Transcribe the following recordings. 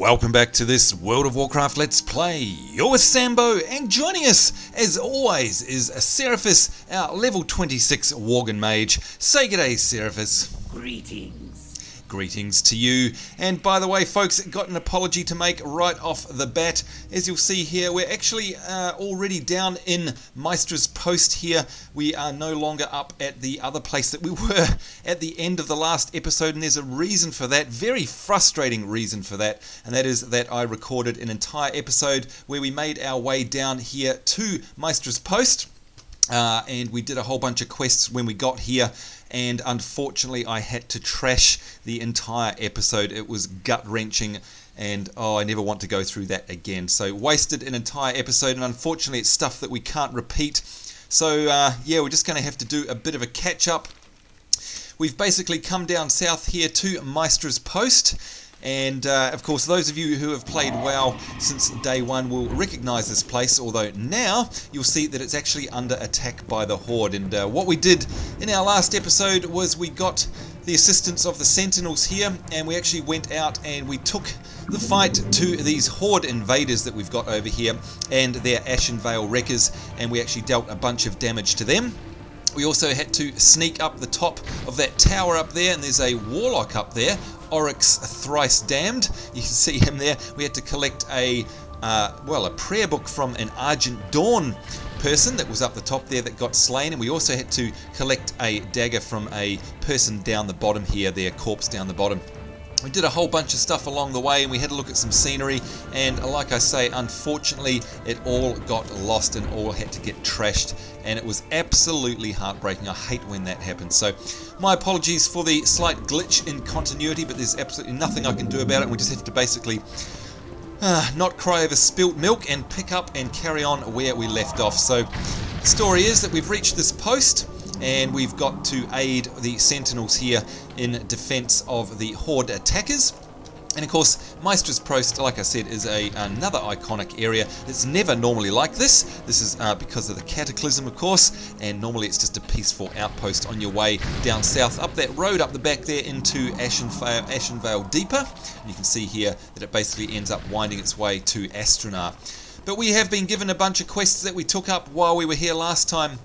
Welcome back to this World of Warcraft Let's Play. You're with Sambo, and joining us, as always, is Seraphis, our level 26 Worgen Mage. Say g'day, Seraphis. Greetings. Greetings to you. And by the way, folks, got an apology to make right off the bat. As you'll see here, we're actually already down in Maestra's post here. We are no longer up at the other place that we were at the end of the last episode, and there's a reason for that, very frustrating reason for that, and that is that I recorded an entire episode where we made our way down here to Maestra's post. And we did a whole bunch of quests when we got here, and unfortunately I had to trash the entire episode. It was gut-wrenching, and I never want to go through that again. So wasted an entire episode, and unfortunately it's stuff that we can't repeat. So yeah, we're just going to have to do a bit of a catch-up. We've basically come down south here to Maestra's post. And of course, those of you who have played WoW since day one will recognise this place, although now you'll see that it's actually under attack by the Horde. And what we did in our last episode was we got the assistance of the sentinels here, and we actually went out and we took the fight to these Horde invaders that we've got over here and their Ashenvale wreckers, and we actually dealt a bunch of damage to them. We also had to sneak up the top of that tower up there, and there's a warlock up there, Oryx Thrice Damned. You can see him there. We had to collect a prayer book from an Argent Dawn person that was up the top there that got slain, and we also had to collect a dagger from a person down the bottom here, their corpse down the bottom. We did a whole bunch of stuff along the way, and we had a look at some scenery, and like I say, unfortunately it all got lost and all had to get trashed, and it was absolutely heartbreaking. I hate when that happens. So my apologies for the slight glitch in continuity, but there's absolutely nothing I can do about it, and we just have to basically not cry over spilt milk and pick up and carry on where we left off. So the story is that we've reached this post, and we've got to aid the sentinels here in defense of the Horde attackers. And of course, Maestra's post, like I said, is another iconic area. It's never normally like this. This is because of the cataclysm, of course, and normally it's just a peaceful outpost on your way down south, up that road up the back there into Ashenvale deeper. And you can see here that it basically ends up winding its way to Astranaar. But we have been given a bunch of quests that we took up while we were here last time.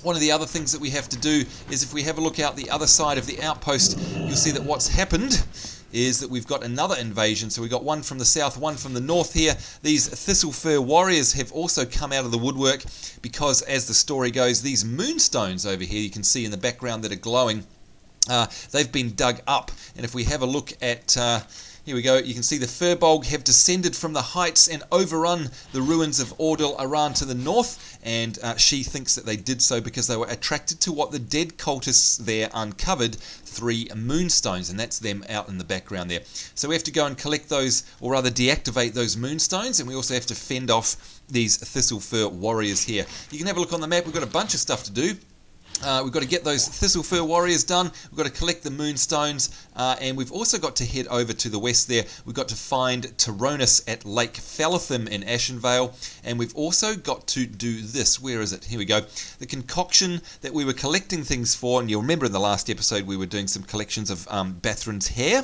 One of the other things that we have to do is, if we have a look out the other side of the outpost, you'll see that what's happened is that we've got another invasion. So we've got one from the south, one from the north here. These Thistlefurs warriors have also come out of the woodwork because, as the story goes, these Moonstones over here, you can see in the background that are glowing, they've been dug up. And if we have a look at... here we go, you can see the Furbolg have descended from the heights and overrun the ruins of Ordil Aran to the north, and she thinks that they did so because they were attracted to what the dead cultists there uncovered, 3 Moonstones, and that's them out in the background there. So we have to go and collect those, or rather deactivate those Moonstones, and we also have to fend off these Thistlefurs warriors here. You can have a look on the map. We've got a bunch of stuff to do. We've got to get those Thistlefurs warriors done, we've got to collect the Moonstones, and we've also got to head over to the west there. We've got to find Tyrannus at Lake Falathim in Ashenvale, and we've also got to do this. Where is it? Here we go. The concoction that we were collecting things for, and you'll remember in the last episode we were doing some collections of Bathrin's hair.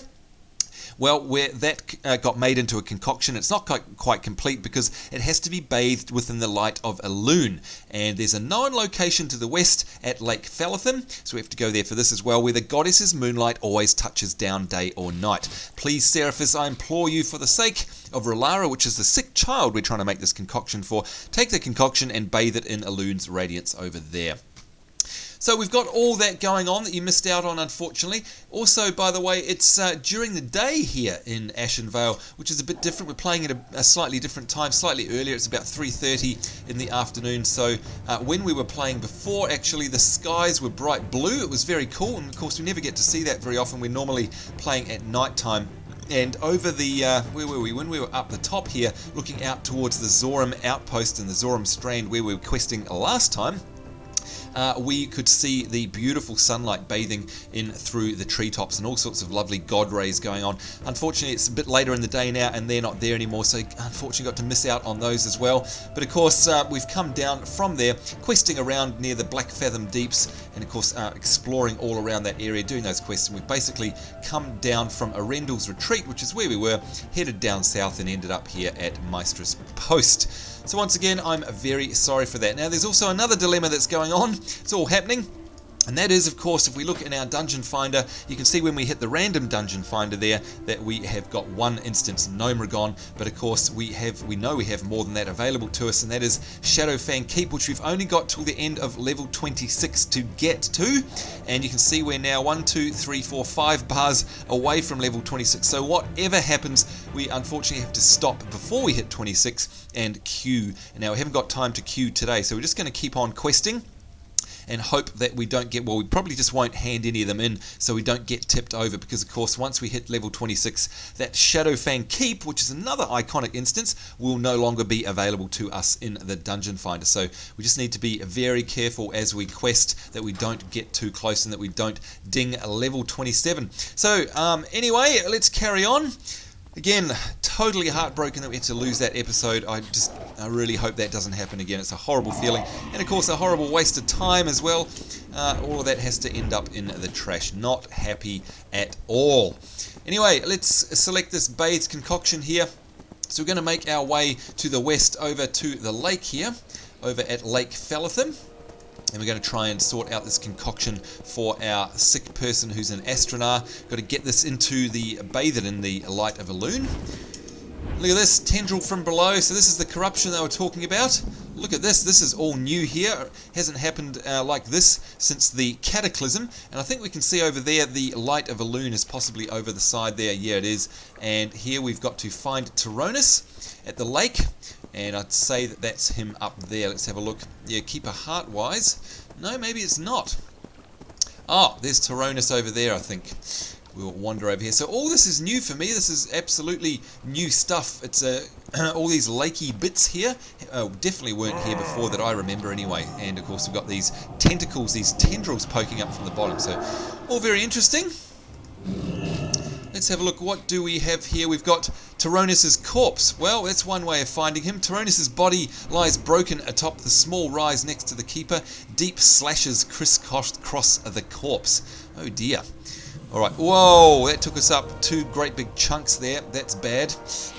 Well, where that got made into a concoction, it's not quite complete because it has to be bathed within the light of Elune. And there's a known location to the west at Lake Falathim, so we have to go there for this as well, where the goddess's moonlight always touches down day or night. Please, Seraphis, I implore you, for the sake of Relara, which is the sick child we're trying to make this concoction for, take the concoction and bathe it in Elune's radiance over there. So we've got all that going on that you missed out on, unfortunately. Also, by the way, it's during the day here in Ashenvale, which is a bit different. We're playing at a slightly different time, slightly earlier. It's about 3:30 in the afternoon. So when we were playing before, actually, the skies were bright blue. It was very cool, and of course, we never get to see that very often. We're normally playing at night time. And over the, where were we? When we were up the top here, looking out towards the Zoram outpost and the Zoram strand where we were questing last time, we could see the beautiful sunlight bathing in through the treetops and all sorts of lovely god rays going on. Unfortunately, it's a bit later in the day now and they're not there anymore, so unfortunately got to miss out on those as well. But of course, we've come down from there, questing around near the Lake Falathim deeps, and of course exploring all around that area, doing those quests. And we've basically come down from Arendel's retreat, which is where we were, headed down south and ended up here at Maestra's post. So once again, I'm very sorry for that. Now there's also another dilemma that's going on. It's all happening. And that is, of course, if we look in our dungeon finder, you can see when we hit the random dungeon finder there that we have got one instance Gnomragon, but of course we know we have more than that available to us, and that is Shadowfang Keep, which we've only got till the end of level 26 to get to. And you can see we're now 1, 2, 3, 4, 5 bars away from level 26. So whatever happens, we unfortunately have to stop before we hit 26 and queue. Now we haven't got time to queue today, so we're just going to keep on questing and hope that we don't get, well, we probably just won't hand any of them in so we don't get tipped over, because of course once we hit level 26, that Shadowfang Keep, which is another iconic instance, will no longer be available to us in the dungeon finder. So we just need to be very careful as we quest that we don't get too close and that we don't ding level 27. So anyway, let's carry on. Again, totally heartbroken that we had to lose that episode. I really hope that doesn't happen again. It's a horrible feeling. And of course, a horrible waste of time as well. All of that has to end up in the trash. Not happy at all. Anyway, let's select this bathe concoction here. So we're going to make our way to the west over to the lake here, over at Lake Falathim. And we're going to try and sort out this concoction for our sick person who's in Astranaar. Got to get this into the bathe in the light of Elune. Look at this, tendril from below. So this is the corruption they were talking about. Look at this. This is all new here. Hasn't happened like this since the cataclysm. And I think we can see over there the light of Elune is possibly over the side there. Yeah, it is. And here we've got to find Tyrannus at the lake. And I'd say that that's him up there. Let's have a look. Yeah, keep a heart wise. No, maybe it's not. Oh, there's Tyrannus over there, I think. We'll wander over here. So all this is new for me. This is absolutely new stuff. It's all these lakey bits here. Definitely weren't here before that I remember anyway. And of course we've got these tentacles, these tendrils poking up from the bottom. So all very interesting. Let's have a look. What do we have here? We've got Tyrannus's corpse. Well, that's one way of finding him. Tyrannus's body lies broken atop the small rise next to the keeper. Deep slashes crisscross the corpse. Oh dear. Alright, whoa, that took us up 2 great big chunks there. That's bad.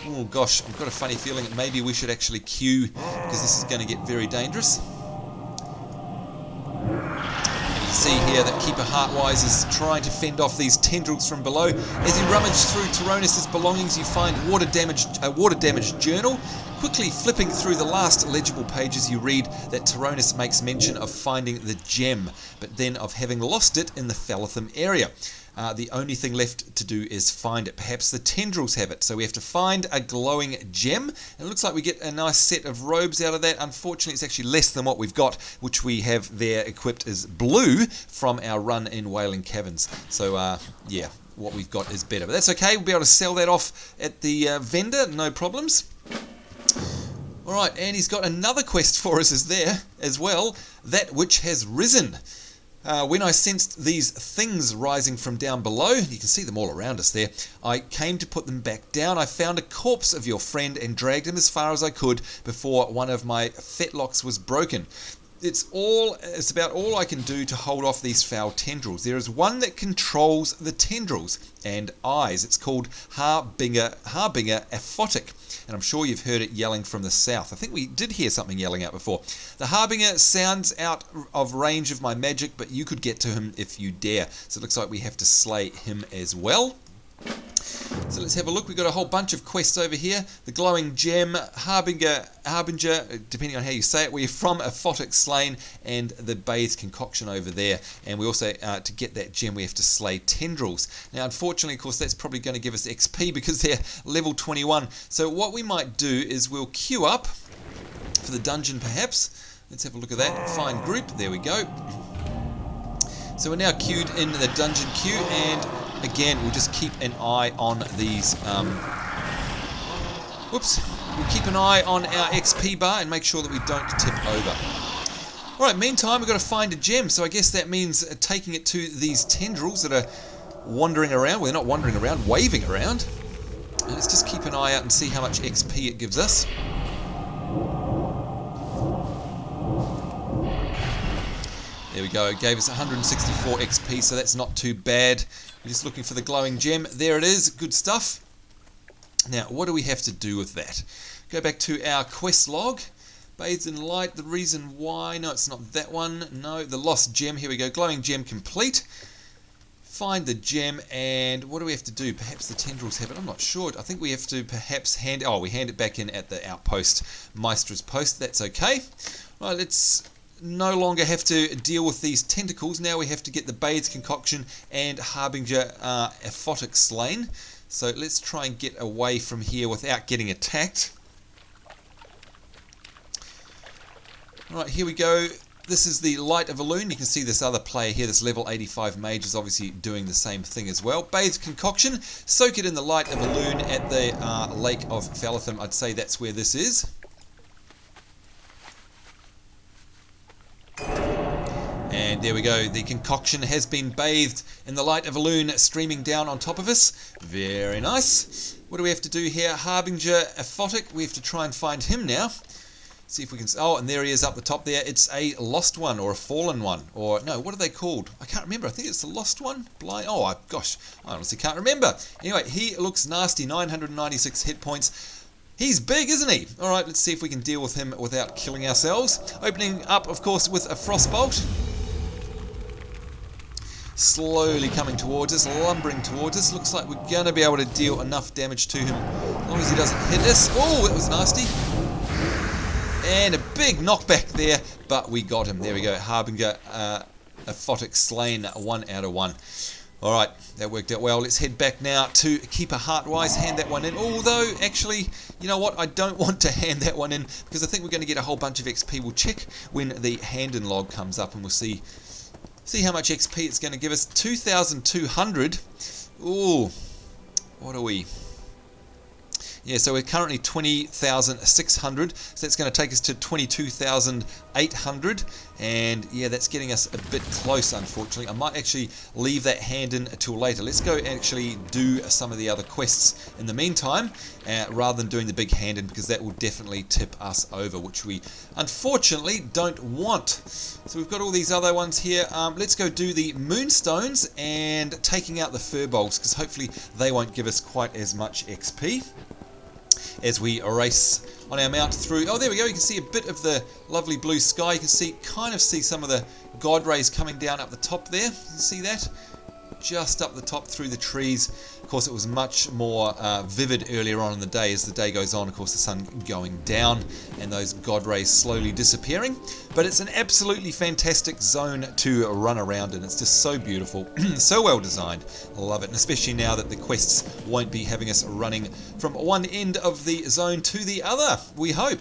Oh gosh, I've got a funny feeling that maybe we should actually queue, because this is going to get very dangerous. See here that Keeper Heartwise is trying to fend off these tendrils from below. As you rummage through Tyrannus's belongings, you find a water damaged journal. Quickly flipping through the last legible pages, you read that Tyrannus makes mention of finding the gem, but then of having lost it in the Falathim area. The only thing left to do is find it. Perhaps the tendrils have it. So we have to find a glowing gem. And it looks like we get a nice set of robes out of that. Unfortunately, it's actually less than what we've got, which we have there equipped as blue from our run in Wailing Caverns. So, yeah, what we've got is better. But that's okay. We'll be able to sell that off at the vendor. No problems. Alright, and he's got another quest for us as well. That which has risen. When I sensed these things rising from down below, you can see them all around us there, I came to put them back down. I found a corpse of your friend and dragged him as far as I could before one of my fetlocks was broken. It's about all I can do to hold off these foul tendrils. There is one that controls the tendrils and eyes. It's called Harbinger Aphotic. And I'm sure you've heard it yelling from the south. I think we did hear something yelling out before. The Harbinger sounds out of range of my magic, but you could get to him if you dare. So it looks like we have to slay him as well. So let's have a look. We've got a whole bunch of quests over here. The glowing gem, Harbinger, depending on how you say it, we're from Aphotic slain, and the bathe concoction over there. And we also, to get that gem, we have to slay tendrils. Now, unfortunately, of course, that's probably going to give us XP because they're level 21. So what we might do is we'll queue up for the dungeon, perhaps. Let's have a look at that. Find group. There we go. So we're now queued in the dungeon queue, and again, we'll just keep an eye on these. We'll keep an eye on our XP bar and make sure that we don't tip over. Alright, meantime we've got to find a gem, so I guess that means taking it to these tendrils that are wandering around. Well, they're not wandering around, waving around. And let's just keep an eye out and see how much XP it gives us. There we go, it gave us 164 XP, so that's not too bad. We're just looking for the glowing gem. There it is, good stuff. Now, what do we have to do with that? Go back to our quest log. Bathed in light, the reason why, no, it's not that one. No, the lost gem, here we go, glowing gem complete. Find the gem, and what do we have to do? Perhaps the tendrils have it, I'm not sure. I think we have to perhaps hand it back in at the outpost, Maestra's post, that's okay. Right, let's no longer have to deal with these tentacles. Now we have to get the bathe concoction and Harbinger Aphotic slain. So let's try and get away from here without getting attacked. Alright, here we go. This is the Light of Elune. You can see this other player here, this level 85 mage, is obviously doing the same thing as well. Bathe concoction, soak it in the Light of Elune at the Lake of Falathim. I'd say that's where this is. And there we go, the concoction has been bathed in the Light of Elune streaming down on top of us. Very nice. What do we have to do here? Harbinger Aphotic, we have to try and find him now. See if we can... Oh, and there he is up the top there. It's a lost one or a fallen one. Or, no, what are they called? I can't remember. I think it's the lost one. Blind... Oh, gosh. I honestly can't remember. Anyway, he looks nasty. 996 hit points. He's big, isn't he? Alright, let's see if we can deal with him without killing ourselves. Opening up, of course, with a frostbolt. Slowly coming towards us, lumbering towards us. Looks like we're going to be able to deal enough damage to him. As long as he doesn't hit us. Oh, that was nasty. And a big knockback there, but we got him. There we go. Harbinger Aphotic slain, 1 out of 1. Alright, that worked out well. Let's head back now to Keeper Heartwise. Hand that one in. Although, actually, you know what? I don't want to hand that one in because I think we're going to get a whole bunch of XP. We'll check when the hand-in log comes up and we'll see how much XP it's going to give us. 2,200. Ooh, what are we? Yeah, so we're currently 20,600, so that's going to take us to 22,800, and yeah, that's getting us a bit close, unfortunately. I might actually leave that hand in until later. Let's go actually do some of the other quests in the meantime, rather than doing the big hand in, because that will definitely tip us over, which we unfortunately don't want. So we've got all these other ones here. Let's go do the Moonstones and taking out the Furbolgs, because hopefully they won't give us quite as much XP. As we race on our mount through. Oh, there we go. You can see a bit of the lovely blue sky. You can kind of see some of the god rays coming down up the top there. You can see that? Just up the top through the trees. Of course, it was much more vivid earlier on in the day. As the day goes on, of course, the sun going down and those god rays slowly disappearing. But it's an absolutely fantastic zone to run around in. It's just so beautiful, so well designed. I love it, and especially now that the quests won't be having us running from one end of the zone to the other, we hope.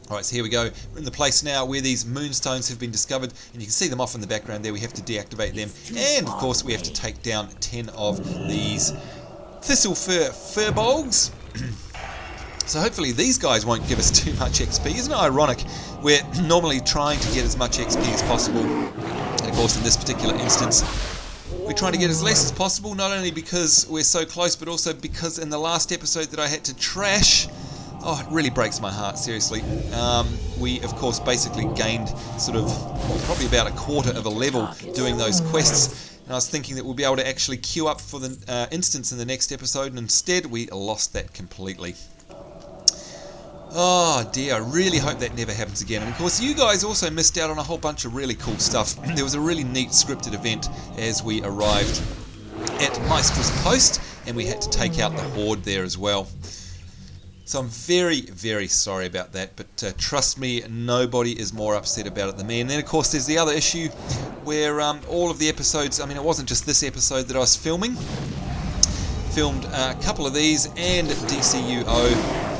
Alright, so here we go. We're in the place now where these Moonstones have been discovered, and you can see them off in the background there. We have to deactivate them, and of course we have to take down 10 of these Furbolgs. So hopefully these guys won't give us too much XP. Isn't it ironic? We're normally trying to get as much XP as possible, and of course in this particular instance we're trying to get as less as possible, not only because we're so close, but also because in the last episode that I had to trash, oh, it really breaks my heart, seriously. We, of course, basically gained sort of, well, probably about a quarter of a level doing those quests. And I was thinking that we'll be able to actually queue up for the instance in the next episode, and instead we lost that completely. Oh dear, I really hope that never happens again. And of course, you guys also missed out on a whole bunch of really cool stuff. There was a really neat scripted event as we arrived at Maestra's post, and we had to take out the Horde there as well. So I'm very, very sorry about that, but trust me, nobody is more upset about it than me. And then, of course, there's the other issue where all of the episodes, I mean, it wasn't just this episode that I was filming. Filmed a couple of these and DCUO,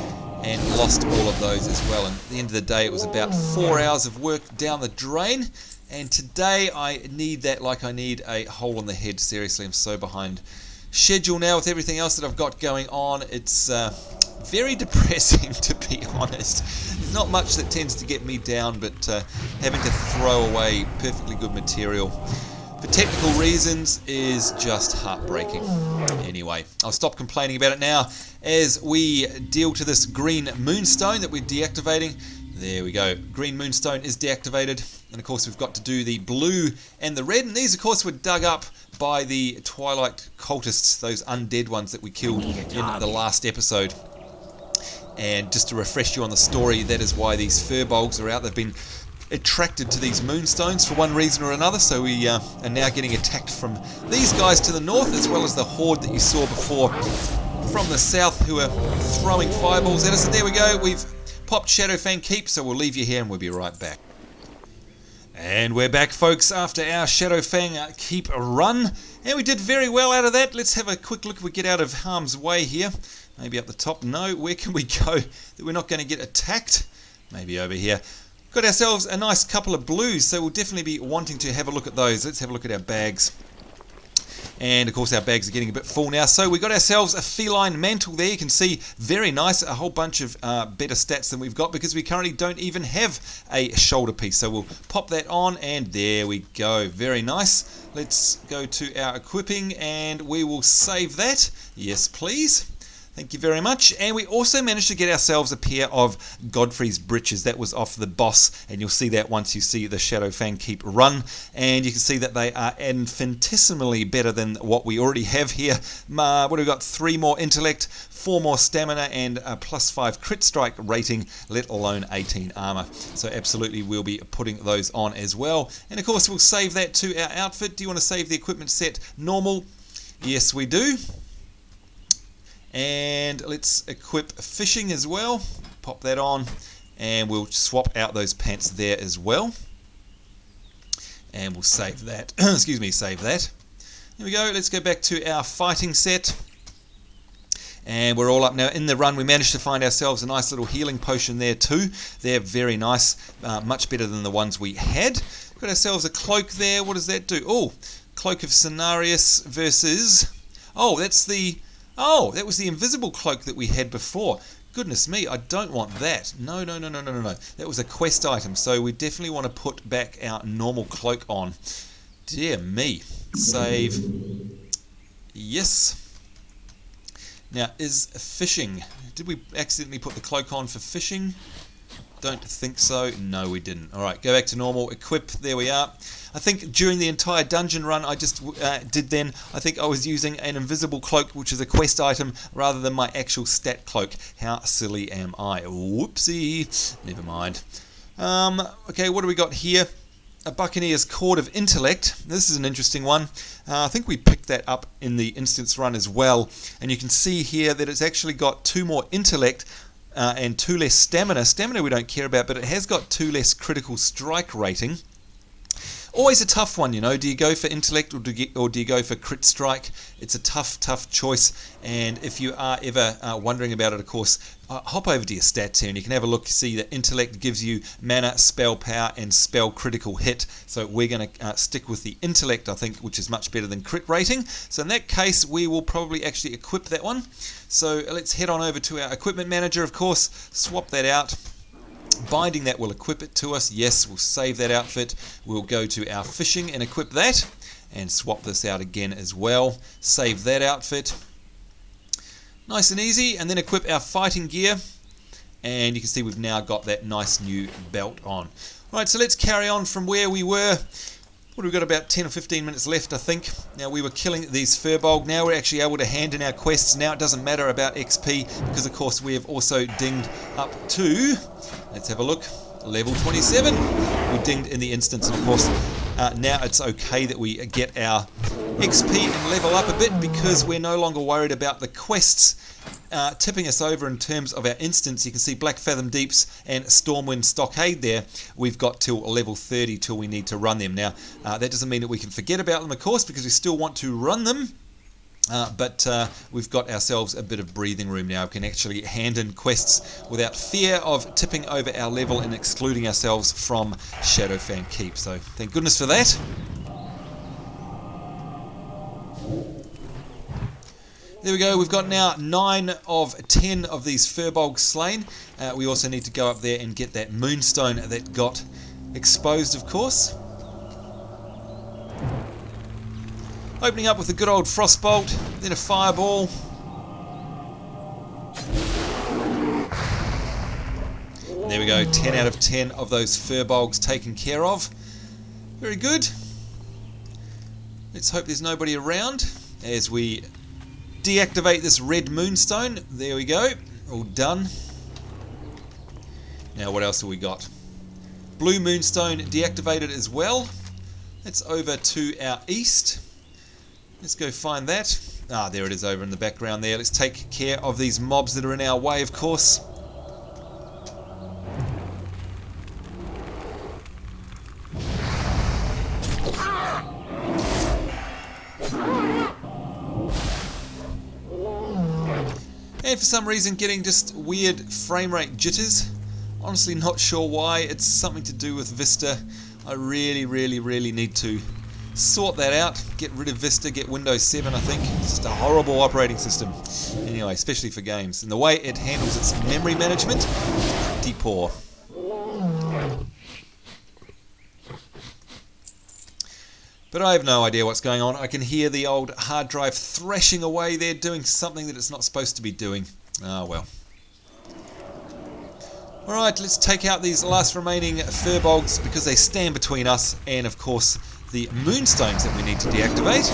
and lost all of those as well. And at the end of the day, it was about 4 hours of work down the drain. And today, I need that like I need a hole in the head. Seriously, I'm so behind schedule now with everything else that I've got going on. It's very depressing, to be honest. There's not much that tends to get me down, but having to throw away perfectly good material for technical reasons is just heartbreaking. Anyway, I'll stop complaining about it now as we deal to this green moonstone that we're deactivating. There we go. Green moonstone is deactivated. And of course we've got to do the blue and the red. And these of course were dug up by the Twilight cultists, those undead ones that we killed in the last episode. And just to refresh you on the story, that is why these Furbolgs are out. They've been attracted to these moonstones for one reason or another. So we are now getting attacked from these guys to the north, as well as the Horde that you saw before from the south, who are throwing fireballs at us. And there we go. We've popped Shadowfang Keep, so we'll leave you here and we'll be right back. And we're back, folks, after our Shadowfang Keep run. And we did very well out of that. Let's have a quick look if we get out of harm's way here. Maybe up the top. No, where can we go that we're not going to get attacked? Maybe over here. Got ourselves a nice couple of blues, so we'll definitely be wanting to have a look at those. Let's have a look at our bags. And of course our bags are getting a bit full now. So we got ourselves a feline mantle there. You can see, very nice, a whole bunch of better stats than we've got, because we currently don't even have a shoulder piece. So we'll pop that on, and there we go. Very nice. Let's go to our equipping and we will save that. Yes, please. Thank you very much. And we also managed to get ourselves a pair of Godfrey's breeches. That was off the boss, and you'll see that once you see the Shadowfang Keep run. And you can see that they are infinitesimally better than what we already have here. What have we got? 3 more intellect, 4 more stamina, and a +5 crit strike rating, let alone 18 armor. So absolutely we'll be putting those on as well. And of course we'll save that to our outfit. Do you want to save the equipment set normal? Yes, we do. And let's equip fishing as well. Pop that on, and we'll swap out those pants there as well. And we'll save that. Excuse me, save that. There we go. Let's go back to our fighting set. And we're all up now. In the run, we managed to find ourselves a nice little healing potion there too. They're very nice, much better than the ones we had. Got ourselves a cloak there. What does that do? Oh, Cloak of Cenarius versus... Oh, that's the... Oh, that was the invisible cloak that we had before. Goodness me, I don't want that. No. That was a quest item, so we definitely want to put back our normal cloak on. Dear me. Save. Yes. Now, is fishing... Did we accidentally put the cloak on for fishing? Don't think so. No, we didn't. Alright, go back to normal. Equip. There we are. I think during the entire dungeon run I just did then, I think I was using an invisible cloak, which is a quest item, rather than my actual stat cloak. How silly am I? Whoopsie. Never mind. Okay, what do we got here? A Buccaneer's Cord of Intellect. This is an interesting one. I think we picked that up in the instance run as well. And you can see here that it's actually got 2 more intellect and 2 less stamina. Stamina we don't care about, but it has got 2 less critical strike rating. Always a tough one, you know. Do you go for intellect or do you go for crit strike? It's a tough choice. And if you are ever wondering about it, of course, hop over to your stats here and you can have a look. See that intellect gives you mana, spell power, and spell critical hit. So we're going to stick with the intellect, I think, which is much better than crit rating. So in that case, we will probably actually equip that one. So let's head on over to our equipment manager, of course. Swap that out. Binding, that will equip it to us. Yes, we'll save that outfit. We'll go to our fishing and equip that, and swap this out again as well. Save that outfit. Nice and easy. And then equip our fighting gear, and you can see we've now got that nice new belt on. Alright, so let's carry on from where we were. What have we got? About 10 or 15 minutes left, I think. Now, we were killing these Furbolg. Now we're actually able to hand in our quests. Now it doesn't matter about XP, because of course we have also dinged up to, let's have a look, level 27. We dinged in the instance, and of course now it's okay that we get our XP and level up a bit, because we're no longer worried about the quests tipping us over in terms of our instance. You can see Black Fathom Deeps and Stormwind Stockade there. We've got till level 30 till we need to run them. Now, that doesn't mean that we can forget about them, of course, because we still want to run them. But we've got ourselves a bit of breathing room now. We can actually hand in quests without fear of tipping over our level and excluding ourselves from Shadowfang Keep. So thank goodness for that. There we go, we've got now 9 of 10 of these Furbolgs slain. We also need to go up there and get that Moonstone that got exposed, of course. Opening up with a good old Frostbolt, then a Fireball. There we go, 10 out of 10 of those Furbolgs taken care of. Very good. Let's hope there's nobody around as we deactivate this red Moonstone. There we go, all done. Now what else have we got? Blue Moonstone deactivated as well. Let's over to our east. Let's go find that. Ah, there it is over in the background there. Let's take care of these mobs that are in our way, of course. And for some reason getting just weird frame rate jitters. Honestly not sure why. It's something to do with Vista. I really need to sort that out. Get rid of Vista, get Windows 7 I think. It's just a horrible operating system. Anyway, especially for games. And the way it handles its memory management is pretty poor. But I have no idea what's going on. I can hear the old hard drive thrashing away there, doing something that it's not supposed to be doing. Ah, well. Alright, let's take out these last remaining Furbolgs because they stand between us and, of course, the Moonstones that we need to deactivate.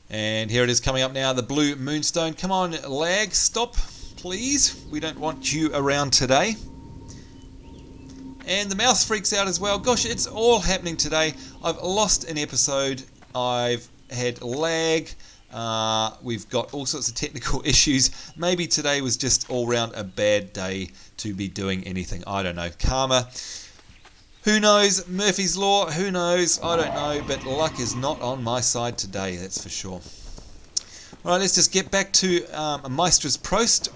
And here it is coming up now, the blue Moonstone. Come on, lag, stop. Please, we don't want you around today. And the mouse freaks out as well. Gosh, it's all happening today. I've lost an episode. I've had lag. We've got all sorts of technical issues. Maybe today was just all round a bad day to be doing anything. I don't know. Karma. Who knows? Murphy's Law. Who knows? I don't know. But luck is not on my side today, that's for sure. Alright, let's just get back to Maestra's post,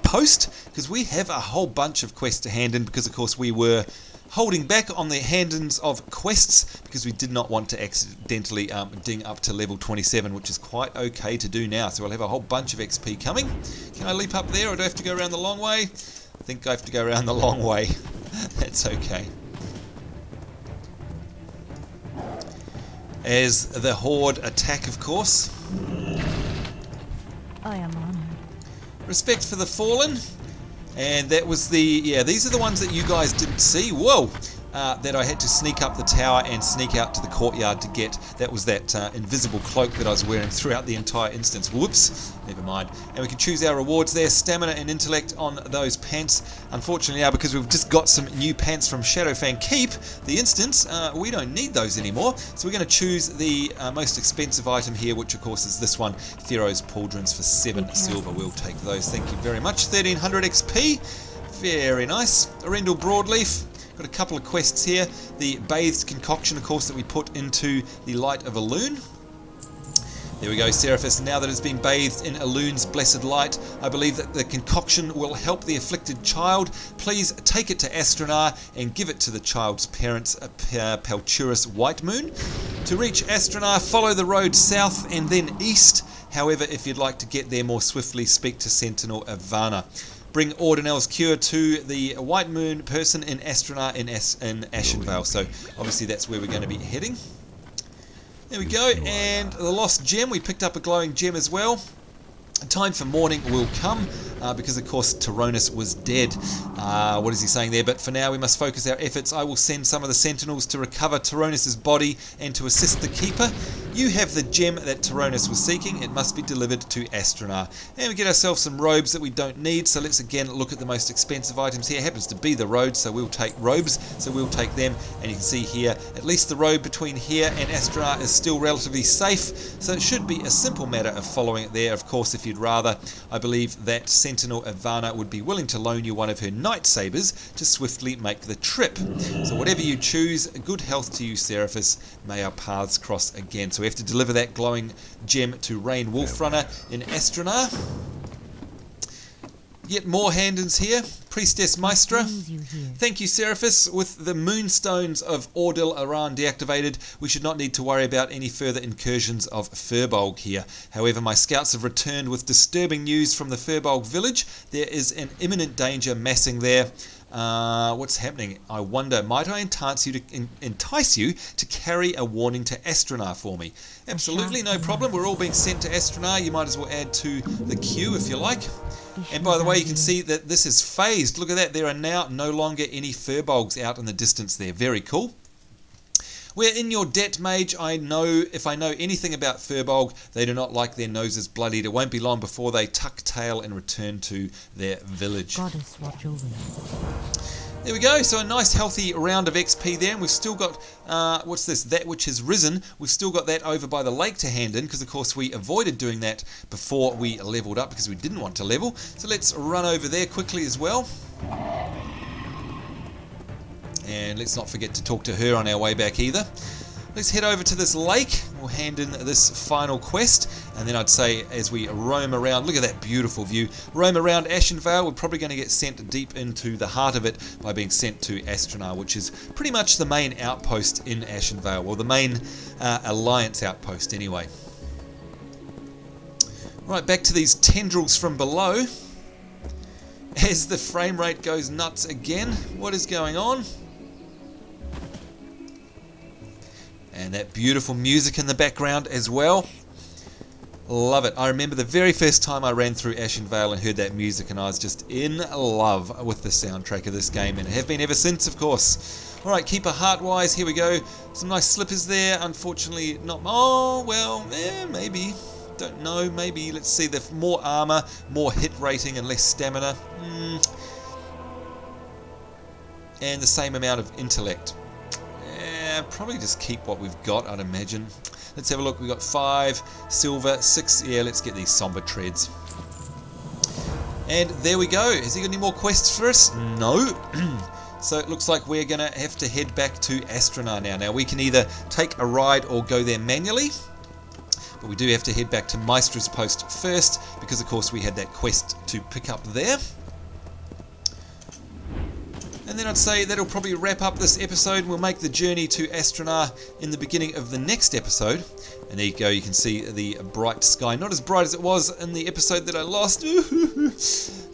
because we have a whole bunch of quests to hand in, because of course we were holding back on the hand-ins of quests, because we did not want to accidentally ding up to level 27, which is quite okay to do now. So we'll have a whole bunch of XP coming. Can I leap up there, or do I have to go around the long way? I think I have to go around the long way. That's okay. As the Horde attack, of course. I am honored. Respect for the fallen. And that was the, yeah, these are the ones that you guys didn't see. Whoa! That I had to sneak up the tower and sneak out to the courtyard to get. That was that invisible cloak that I was wearing throughout the entire instance. Whoops, never mind. And we can choose our rewards there, stamina and intellect on those pants. Unfortunately now, because we've just got some new pants from Shadowfang Keep, the instance, we don't need those anymore. So we're going to choose the most expensive item here, which of course is this one, Pharaoh's Pauldrons for 7 silver. We'll take those, thank you very much. 1300 XP, very nice. Arendelle Broadleaf. Got a couple of quests here. The bathed concoction, of course, that we put into the light of Elune. There we go, Seraphis. Now that it's been bathed in Elune's blessed light, I believe that the concoction will help the afflicted child. Please take it to Astranaar and give it to the child's parents, Palturus White Moon. To reach Astranaar, follow the road south and then east. However, if you'd like to get there more swiftly, speak to Sentinel Ivana. Bring Ordinel's cure to the White Moon person in Astranaar in Ashenvale. So obviously that's where we're going to be heading. There we go. And the lost gem. We picked up a glowing gem as well. Time for morning will come because of course Tyrannus was dead. What is he saying there? But for now we must focus our efforts. I will send some of the sentinels to recover Tyrannus' body and to assist the keeper. You have the gem that Tyrannus was seeking. It must be delivered to Astranaar. And we get ourselves some robes that we don't need. So let's again look at the most expensive items here. It happens to be the robes, so we'll take robes. So we'll take them. And you can see here, at least the road between here and Astranaar is still relatively safe. So it should be a simple matter of following it there. Of course, if you'd rather, I believe that Sentinel Ivana would be willing to loan you one of her night sabers to swiftly make the trip. So whatever you choose, good health to you, Seraphis. May our paths cross again. So we have to deliver that glowing gem to Rain Wolfrunner in Astranaar. Yet more hand-ins here. Priestess Maestra. Thank you, Seraphis. With the Moonstones of Ordil Aran deactivated, we should not need to worry about any further incursions of Furbolg here. However, my scouts have returned with disturbing news from the Furbolg village. There is an imminent danger massing there. What's happening? I wonder, might I entice you to carry a warning to Astranaar for me? Absolutely, no problem. We're all being sent to Astranaar. You might as well add to the queue if you like. And by the way, you can see that this is phased. Look at that. There are now no longer any Furbolgs out in the distance there. Very cool. We're in your debt, mage. If I know anything about Furbolg, they do not like their noses bloodied. It won't be long before they tuck tail and return to their village. Goddess, watch over us. There we go. So a nice healthy round of XP there. And we've still got, what's this? That which has risen. We've still got that over by the lake to hand in, because of course we avoided doing that before we leveled up because we didn't want to level. So let's run over there quickly as well. And let's not forget to talk to her on our way back either. Let's head over to this lake. We'll hand in this final quest. And then I'd say as we roam around, look at that beautiful view. Roam around Ashenvale, we're probably going to get sent deep into the heart of it by being sent to Astranaar, which is pretty much the main outpost in Ashenvale. Well, the main alliance outpost anyway. Right, back to these tendrils from below. As the frame rate goes nuts again. What is going on? And that beautiful music in the background as well. Love it. I remember the very first time I ran through Ashenvale and heard that music, and I was just in love with the soundtrack of this game, and have been ever since, of course. Alright, keeper heart-wise, here we go. Some nice slippers there. Unfortunately, not... Oh, well, maybe. Don't know, maybe. Let's see. The more armor, more hit rating, and less stamina. And the same amount of intellect. Probably just keep what we've got, I'd imagine. Let's have a look. We've got 5 silver, 6. Yeah, let's get these somber treads. And there we go. Has he got any more quests for us? No. So it looks like we're going to have to head back to Astranaar now. Now, we can either take a ride or go there manually. But we do have to head back to Maestra's post first, because, of course, we had that quest to pick up there. And then I'd say that'll probably wrap up this episode. We'll make the journey to Astranaar in the beginning of the next episode. And there you go, you can see the bright sky. Not as bright as it was in the episode that I lost.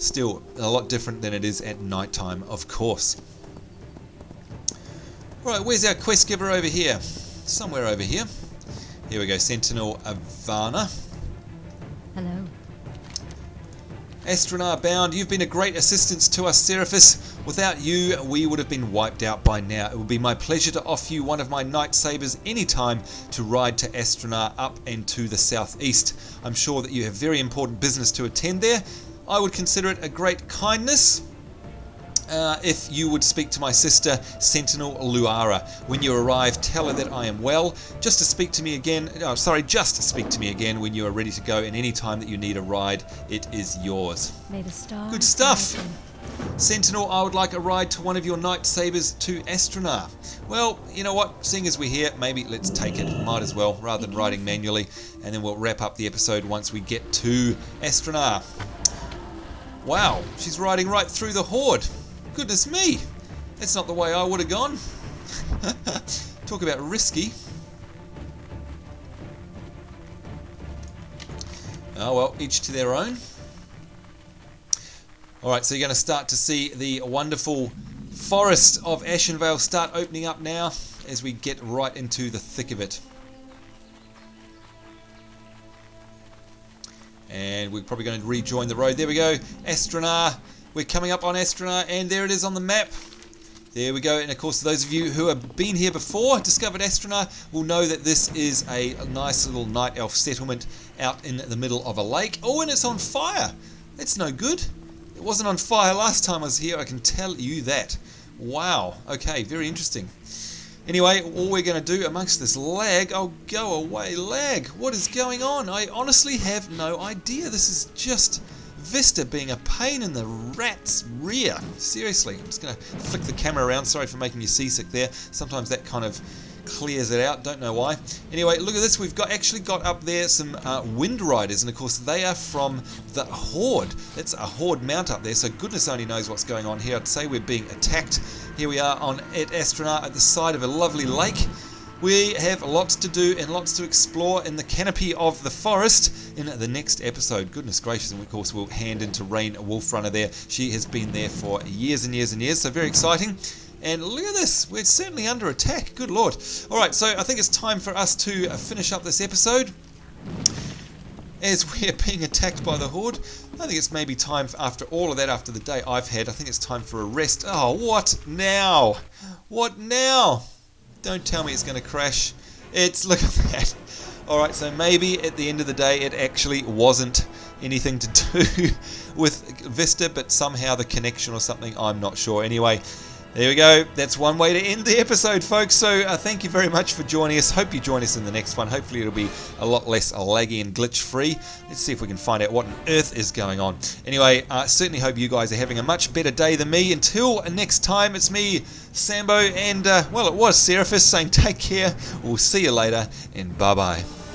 Still a lot different than it is at night time, of course. Right, where's our quest giver over here? Somewhere over here. Here we go, Sentinel Ivana. Hello. Astranaar bound, you've been a great assistance to us, Seraphis. Without you, we would have been wiped out by now. It would be my pleasure to offer you one of my night sabers anytime to ride to Astranaar up and to the southeast. I'm sure that you have very important business to attend there. I would consider it a great kindness if you would speak to my sister, Sentinel Luara. When you arrive, tell her that I am well. Just to speak to me again when you are ready to go, and any time that you need a ride, it is yours. May the stars Good stuff. Sentinel, I would like a ride to one of your night sabers to Astranaar. Well, you know what? Seeing as we're here, maybe let's take it. Might as well, rather than riding manually. And then we'll wrap up the episode once we get to Astranaar. Wow, she's riding right through the Horde. Goodness me. That's not the way I would have gone. Talk about risky. Oh well, each to their own. Alright, so you're going to start to see the wonderful forest of Ashenvale start opening up now as we get right into the thick of it. And we're probably going to rejoin the road. There we go, Astranaar. We're coming up on Astranaar, and there it is on the map. There we go, and of course those of you who have been here before, discovered Astranaar, will know that this is a nice little night elf settlement out in the middle of a lake. Oh, and it's on fire. That's no good. It wasn't on fire last time I was here, I can tell you that. Wow, okay, very interesting. Anyway, all we're going to do amongst this lag, oh go away lag, what is going on? I honestly have no idea. This is just Vista being a pain in the rat's rear. Seriously, I'm just going to flick the camera around. Sorry for making you seasick there. Sometimes that kind of clears it out, don't know why. Anyway, look at this, we've actually got up there some Wind Riders, and of course they are from the Horde. It's a Horde mount up there, so goodness only knows what's going on here. I'd say we're being attacked. Here we are at Astranaar at the side of a lovely lake. We have lots to do and lots to explore in the canopy of the forest in the next episode. Goodness gracious, and of course we'll hand into Rain Wolfrunner there. She has been there for years and years and years, so very exciting. And look at this, we're certainly under attack, good lord. Alright, so I think it's time for us to finish up this episode. As we're being attacked by the Horde, I think it's maybe time, after all of that, after the day I've had, I think it's time for a rest. Oh, what now? What now? Don't tell me it's going to crash. Look at that. Alright, so maybe at the end of the day it actually wasn't anything to do with Vista, but somehow the connection or something, I'm not sure. Anyway, there we go. That's one way to end the episode, folks. So thank you very much for joining us. Hope you join us in the next one. Hopefully it'll be a lot less laggy and glitch free. Let's see if we can find out what on earth is going on. Anyway, certainly hope you guys are having a much better day than me. Until next time, it's me, Sambo, and well, it was Seraphis saying take care. We'll see you later, and bye-bye.